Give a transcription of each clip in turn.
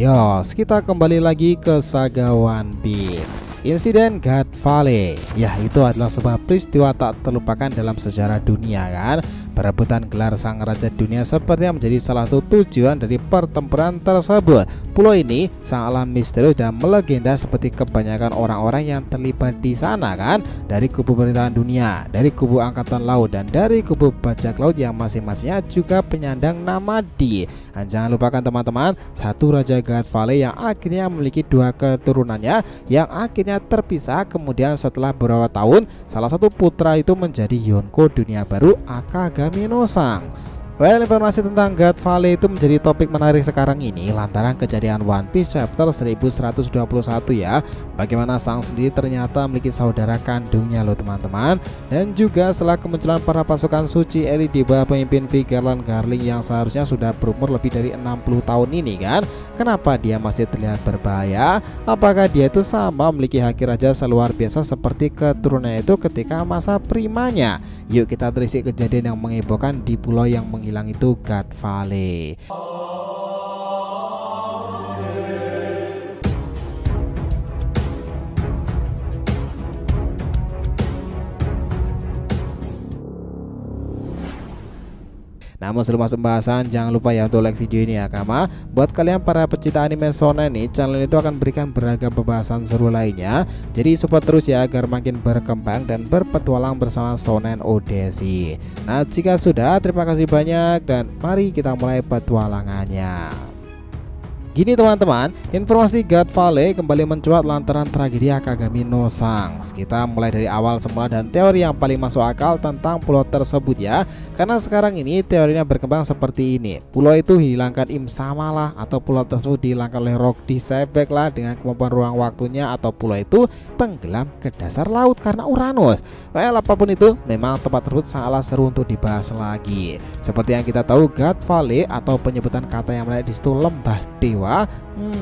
Yos, kita kembali lagi ke saga One Piece. Insiden God Valley, ya itu adalah sebuah peristiwa tak terlupakan dalam sejarah dunia kan. Perebutan gelar sang raja dunia sepertinya menjadi salah satu tujuan dari pertempuran tersebut. Pulau ini sangatlah misterius dan melegenda seperti kebanyakan orang-orang yang terlibat di sana kan. Dari kubu pemerintahan dunia, dari kubu angkatan laut, dan dari kubu bajak laut yang masing-masingnya juga penyandang nama di. Dan jangan lupakan teman-teman, satu raja God Valley yang akhirnya memiliki dua keturunannya yang akhirnya terpisah. Kemudian setelah beberapa tahun, salah satu putra itu menjadi Yonko dunia baru Akagami no Sanks. Well, informasi tentang God Valley itu menjadi topik menarik sekarang ini lantaran kejadian One Piece chapter 1121 ya. Bagaimana Sang sendiri ternyata memiliki saudara kandungnya loh teman-teman. Dan juga setelah kemunculan para pasukan suci elit di bawah pemimpin Vigeland Garling yang seharusnya sudah berumur lebih dari 60 tahun ini kan. Kenapa dia masih terlihat berbahaya? Apakah dia itu sama memiliki haki raja seluar biasa seperti keturunannya itu ketika masa primanya? Yuk kita telisik kejadian yang menghebohkan di pulau yang menghilang itu, God Valley. Namun sebelum masuk pembahasan, jangan lupa ya untuk like video ini ya Kama. Buat kalian para pecinta anime shonen nih, channel itu akan berikan beragam pembahasan seru lainnya. Jadi support terus ya agar makin berkembang dan berpetualang bersama Shonen Odyssey. Nah jika sudah, terima kasih banyak dan mari kita mulai petualangannya. Gini teman-teman, informasi God Valley kembali mencuat lantaran tragedi Akagami no Sanks. Kita mulai dari awal semula dan teori yang paling masuk akal tentang pulau tersebut ya. Karena sekarang ini teorinya berkembang seperti ini. Pulau itu dihilangkan Im Sama lah, atau pulau tersebut dihilangkan oleh Rock Disebek lah dengan kemampuan ruang waktunya, atau pulau itu tenggelam ke dasar laut karena Uranus. Well, apapun itu, memang tempat tersebut sangatlah seru untuk dibahas lagi. Seperti yang kita tahu, God Valley atau penyebutan kata yang menarik di situ lembah dewa.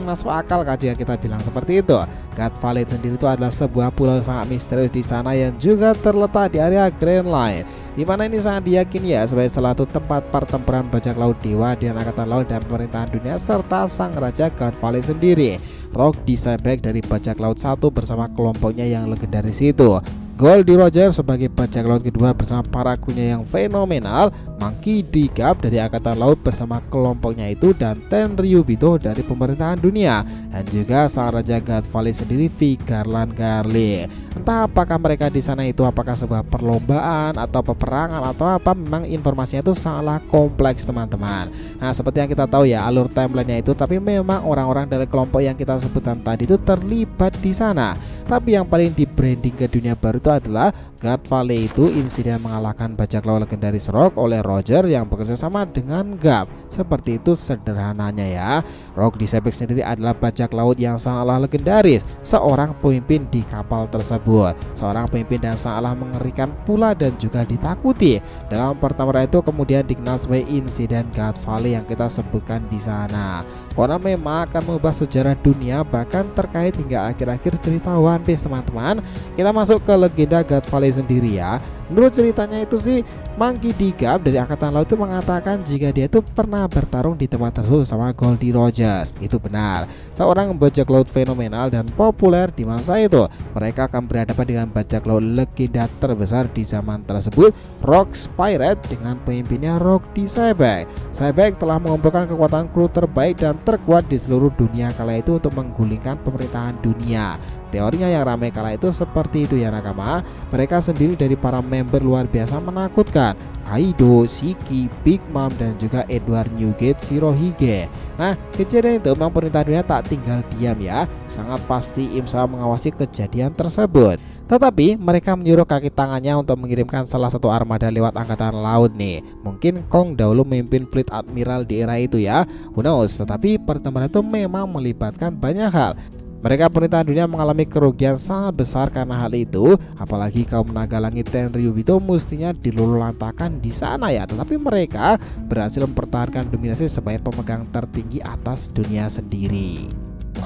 Masuk akal kan jika kita bilang seperti itu. God Valley sendiri itu adalah sebuah pulau sangat misterius di sana yang juga terletak di area Grand Line, dimana ini sangat diyakini ya sebagai salah satu tempat pertempuran bajak laut dewa di angkatan laut dan pemerintahan dunia serta sang raja God Valley sendiri, Rock Disebek dari bajak laut 1 bersama kelompoknya yang legendaris itu. Goldie Roger sebagai bajak laut kedua bersama para krunya yang fenomenal, Monkey D. Gap dari angkatan laut bersama kelompoknya itu, dan Tenryubito dari pemerintahan dunia, dan juga sang raja God Valley sendiri Vigeland Garling. Entah apakah mereka di sana itu apakah sebuah perlombaan atau peperangan atau apa, memang informasinya itu sangatlah kompleks teman-teman. Nah seperti yang kita tahu ya alur timelinenya itu, tapi memang orang-orang dari kelompok yang kita sebutkan tadi itu terlibat di sana. Tapi yang paling di branding ke dunia baru itu adalah God Valley itu insiden mengalahkan bajak laut legendaris Rock oleh Roger yang bekerja sama dengan Gap. Seperti itu sederhananya ya. Rock Disebek sendiri adalah bajak laut yang sangatlah legendaris, seorang pemimpin di kapal tersebut, seorang pemimpin dan sangatlah mengerikan pula dan juga ditakuti. Dalam pertempuran itu kemudian dikenal sebagai insiden God Valley yang kita sebutkan di sana. Karena memang akan mengubah sejarah dunia bahkan terkait hingga akhir-akhir cerita One Piece teman-teman. Kita masuk ke legenda God Valley sendiri ya. Menurut ceritanya itu sih, Monkey D. Gap dari angkatan laut itu mengatakan jika dia itu pernah bertarung di tempat tersebut sama Goldie Rogers. Itu benar, seorang bajak laut fenomenal dan populer di masa itu. Mereka akan berhadapan dengan bajak laut legenda terbesar di zaman tersebut, Rock Pirate, dengan pemimpinnya Rock Disebek. Sebek telah mengumpulkan kekuatan kru terbaik dan terkuat di seluruh dunia kala itu untuk menggulingkan pemerintahan dunia. Teorinya yang ramai kala itu seperti itu ya nakama. Mereka sendiri dari para member luar biasa menakutkan, Kaido, Shiki, Big Mom, dan juga Edward Newgate Shirohige. Nah kejadian itu memang pemerintah dunia tak tinggal diam ya. Sangat pasti Imsa mengawasi kejadian tersebut. Tetapi mereka menyuruh kaki tangannya untuk mengirimkan salah satu armada lewat angkatan laut nih. Mungkin Kong dahulu memimpin fleet admiral di era itu ya, who knows. Tetapi pertemuan itu memang melibatkan banyak hal. Mereka pemerintahan dunia mengalami kerugian sangat besar karena hal itu. Apalagi kaum naga langit Tenryubito mestinya dilululantakan di sana ya. Tetapi mereka berhasil mempertahankan dominasi sebagai pemegang tertinggi atas dunia sendiri.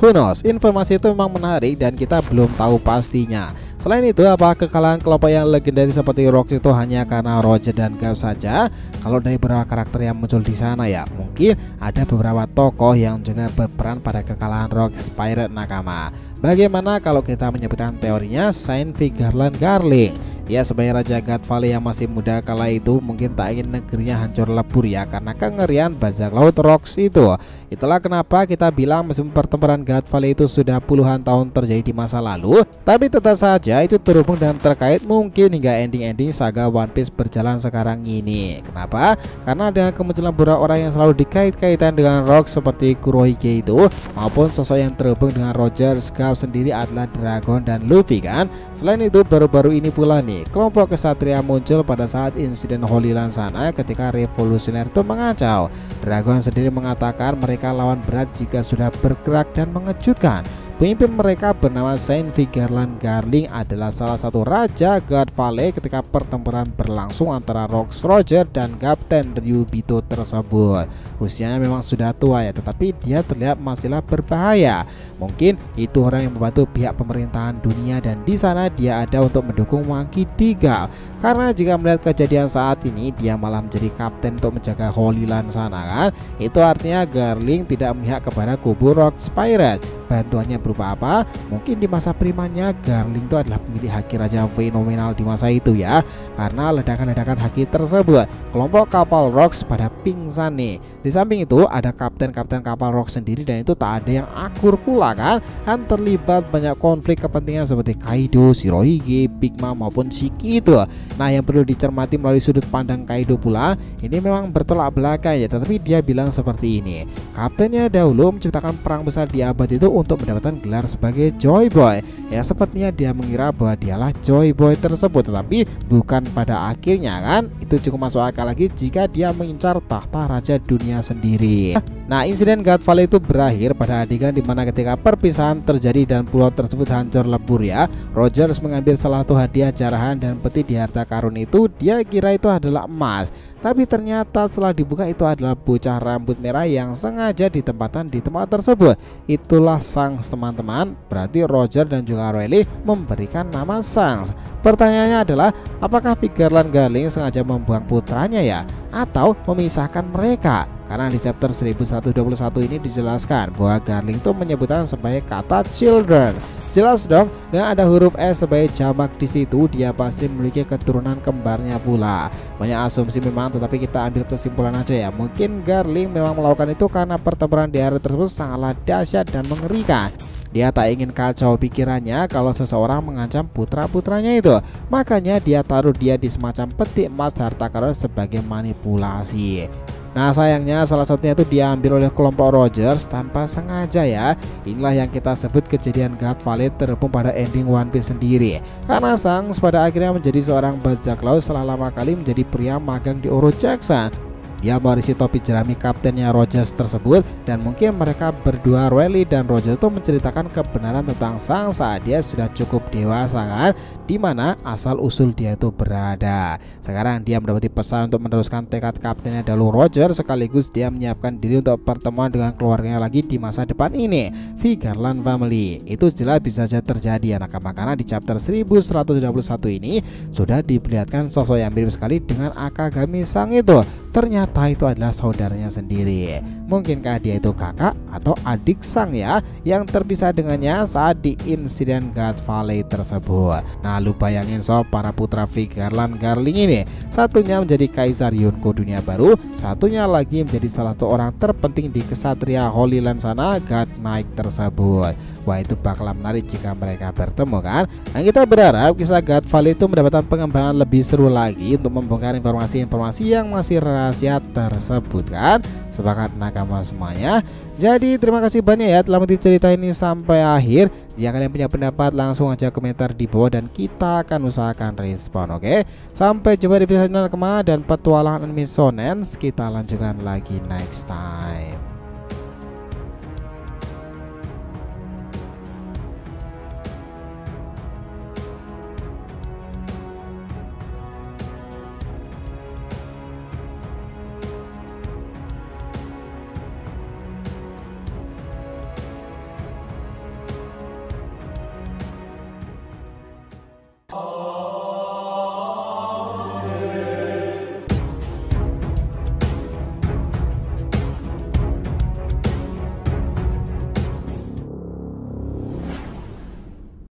Who knows, informasi itu memang menarik dan kita belum tahu pastinya. Selain itu, apa kekalahan kelompok yang legendaris seperti Rox itu hanya karena Roger dan Gap saja? Kalau dari beberapa karakter yang muncul di sana ya, mungkin ada beberapa tokoh yang juga berperan pada kekalahan Rox Pirate nakama. Bagaimana kalau kita menyebutkan teorinya Saint Vigarland Garling? Dia sebagai Raja God Valley yang masih muda kala itu mungkin tak ingin negerinya hancur lebur ya karena kengerian bajak laut Rox itu. Itulah kenapa kita bilang meskipun pertempuran God Valley itu sudah puluhan tahun terjadi di masa lalu, tapi tetap saja itu terhubung dan terkait mungkin hingga ending-ending saga One Piece berjalan sekarang ini. Kenapa? Karena dengan kemunculan beberapa orang yang selalu dikait-kaitan dengan Rox seperti Kurohige itu, maupun sosok yang terhubung dengan Roger, Gap sendiri adalah Dragon dan Luffy kan. Selain itu baru-baru ini pula nih kelompok kesatria muncul pada saat insiden Holy Land sana ketika revolusioner itu mengacau. Dragon sendiri mengatakan mereka lawan berat jika sudah bergerak dan mengejutkan. Pemimpin mereka bernama Saint Vigarland Garling adalah salah satu raja God Valley ketika pertempuran berlangsung antara Rox Roger dan Kapten Ryubito tersebut. Usianya memang sudah tua ya, tetapi dia terlihat masihlah berbahaya. Mungkin itu orang yang membantu pihak pemerintahan dunia dan di sana dia ada untuk mendukung Monkey D. Gap. Karena jika melihat kejadian saat ini dia malah menjadi kapten untuk menjaga Holy Land sana kan, itu artinya Garling tidak memihak kepada kubu Rox Pirate. Bantuannya berupa apa? Mungkin di masa primanya Garling itu adalah pemilik haki raja fenomenal di masa itu ya. Karena ledakan-ledakan haki tersebut, kelompok kapal Rox pada pingsan nih. Di samping itu ada kapten-kapten kapal Rox sendiri dan itu tak ada yang akur pula kan. Dan terlibat banyak konflik kepentingan seperti Kaido, Shirohige, Big Mom maupun Shiki itu. Nah yang perlu dicermati melalui sudut pandang Kaido pula, ini memang bertolak belakang ya, tetapi dia bilang seperti ini. Kaptennya dahulu menciptakan perang besar di abad itu untuk mendapatkan gelar sebagai Joy Boy. Ya sepertinya dia mengira bahwa dialah Joy Boy tersebut, tetapi bukan pada akhirnya kan. Itu cukup masuk akal lagi jika dia mengincar tahta raja dunia sendiri. Nah insiden God Valley itu berakhir pada adegan dimana ketika perpisahan terjadi dan pulau tersebut hancur lebur ya. Rogers mengambil salah satu hadiah jarahan dan peti di harta karun itu dia kira itu adalah emas, tapi ternyata setelah dibuka itu adalah bocah rambut merah yang sengaja ditempatkan di tempat tersebut. Itulah Shanks teman-teman. Berarti Roger dan juga Rayleigh memberikan nama Shanks. Pertanyaannya adalah apakah Vigarland Garling sengaja membuang putranya ya, atau memisahkan mereka? Karena di chapter 1121 ini dijelaskan bahwa Garling itu menyebutkan sebagai kata children. Jelas dong, dengan ada huruf S sebagai jamak di situ, dia pasti memiliki keturunan kembarnya pula. Banyak asumsi memang, tetapi kita ambil kesimpulan aja ya. Mungkin Garling memang melakukan itu karena pertempuran di area tersebut sangatlah dahsyat dan mengerikan. Dia tak ingin kacau pikirannya kalau seseorang mengancam putra-putranya itu. Makanya dia taruh dia di semacam peti emas harta karun sebagai manipulasi. Nah sayangnya salah satunya itu diambil oleh kelompok Rogers tanpa sengaja ya. Inilah yang kita sebut kejadian God Valley terhubung pada ending One Piece sendiri. Karena Shanks pada akhirnya menjadi seorang bajak laut setelah lama kali menjadi pria magang di Oro Jackson. Dia mewarisi topi jerami kaptennya Rogers tersebut, dan mungkin mereka berdua Rayleigh dan Rogers itu menceritakan kebenaran tentang Shanks saat dia sudah cukup dewasa kan, dimana asal usul dia itu berada. Sekarang dia mendapati pesan untuk meneruskan tekad kaptennya dahulu Rogers, sekaligus dia menyiapkan diri untuk pertemuan dengan keluarganya lagi di masa depan ini, Vigarland Family. Itu jelas bisa saja terjadi anak, karena di chapter 1121 ini sudah diperlihatkan sosok yang mirip sekali dengan Akagami Sang itu. Ternyata itu adalah saudaranya sendiri. Mungkinkah dia itu kakak atau adik Sang ya, yang terpisah dengannya saat di insiden God Valley tersebut. Nah lu bayangin sob, para putra Vigarland Garling ini, satunya menjadi Kaisar Yonko dunia baru, satunya lagi menjadi salah satu orang terpenting di kesatria Holy Land sana, God Knight tersebut. Wah itu bakal menarik jika mereka bertemu kan. Dan kita berharap kisah God Valley itu mendapatkan pengembangan lebih seru lagi untuk membongkar informasi-informasi yang masih rahasia tersebut kan. Sepakat nakama semuanya. Jadi terima kasih banyak ya telah menonton cerita ini sampai akhir. Jika kalian punya pendapat langsung aja komentar di bawah dan kita akan usahakan respon. Oke, sampai jumpa di video selanjutnya dan petualangan anime shonen kita lanjutkan lagi next time.